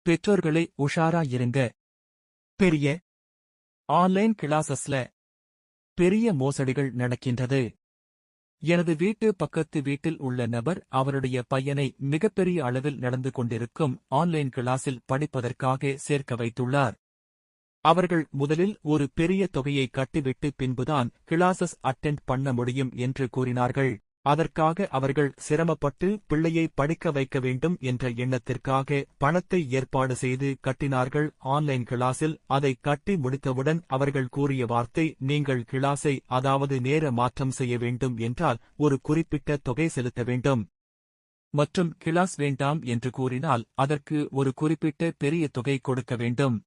பெற்றோர்களே உஷாரா இருங்க. பெரிய ஆன்லைன் கிளாஸஸ்ல பெரிய மோசடிகள் நடக்கின்றது. எனது வீட்டு பக்கத்து வீட்டில் உள்ள நபர் அவருடைய பையனை மிகப்பெரிய அளவில் நடந்து கொண்டிருக்கும் ஆன்லைன் கிளாஸில் படிப்பதற்காக சேர்க்க வைத்துள்ளார். அவர்கள் முதலில் ஒரு பெரிய தொகையை கட்டிவிட்டு பின்புதான் கிளாஸஸ் அட்டெண்ட் பண்ண முடியும் என்று கூறினார்கள். அதற்காக அவர்கள் சிரமப்பட்டு பிள்ளையை படிக்க வைக்க வேண்டும் என்ற எண்ணத்திற்காக பணத்தை ஏற்பாடு செய்து கட்டினார்கள். ஆன்லைன் கிளாஸில் அதை கட்டி முடித்தவுடன் அவர்கள் கூறிய வார்த்தை, நீங்கள் கிளாஸை அதாவது நேர மாற்றம் செய்ய வேண்டும் என்றால் ஒரு குறிப்பிட்ட தொகை செலுத்த வேண்டும் மற்றும் கிளாஸ் வேண்டாம் என்று கூறினால் அதற்கு ஒரு குறிப்பிட்ட பெரிய தொகை கொடுக்க வேண்டும்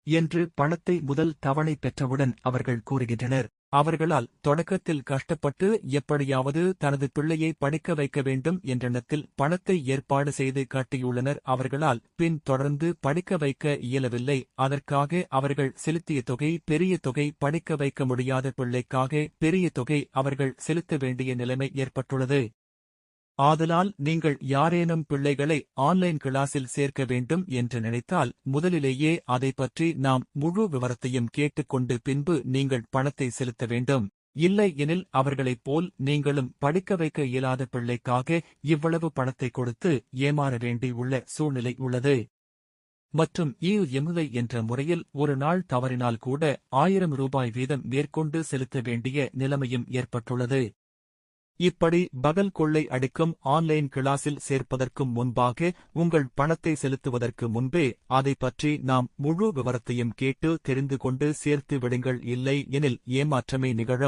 என்று பணத்தை முதல் தவணை பெற்றவுடன் அவர்கள் கூறுகின்றனர். அவர்களால் தொடக்கத்தில் கஷ்டப்பட்டு எப்படியாவது தனது பிள்ளையை படிக்க வைக்க வேண்டும் என்றெண்ணத்தில் பணத்தை ஏற்பாடு செய்து கட்டியுள்ளனர். அவர்களால் பின் தொடர்ந்து படிக்க வைக்க இயலவில்லை. அதற்காக அவர்கள் செலுத்திய தொகை பெரிய தொகை, படிக்க வைக்க முடியாத பிள்ளைக்காக பெரிய தொகை அவர்கள் செலுத்த வேண்டிய நிலைமை ஏற்பட்டுள்ளது. ஆதலால் நீங்கள் யாரேனும் பிள்ளைகளை ஆன்லைன் கிளாஸில் சேர்க்க வேண்டும் என்று நினைத்தால் முதலிலேயே அதை பற்றி நாம் முழு விவரத்தையும் கேட்டுக்கொண்டு பின்பு நீங்கள் பணத்தை செலுத்த வேண்டும். இல்லை எனில் அவர்களைப் போல் நீங்களும் படிக்க வைக்க இயலாத பிள்ளைக்காக இவ்வளவு பணத்தை கொடுத்து ஏமாற வேண்டியுள்ள சூழ்நிலை உள்ளது. மற்றும் EMI என்ற முறையில் ஒரு நாள் தவறினால் கூட 1000 ரூபாய் வீதம் மேற்கொண்டு செலுத்த வேண்டிய நிலைமையும் ஏற்பட்டுள்ளது. இப்படி பகல் கொள்ளை அடிக்கும் ஆன்லைன் கிளாஸில் சேர்ப்பதற்கும் முன்பாக உங்கள் பணத்தை செலுத்துவதற்கு முன்பே அதை பற்றி நாம் முழு விவரத்தையும் கேட்டு தெரிந்து கொண்டு சேர்த்து விடுங்கள். இல்லை எனில் ஏமாற்றமே நிகழும்.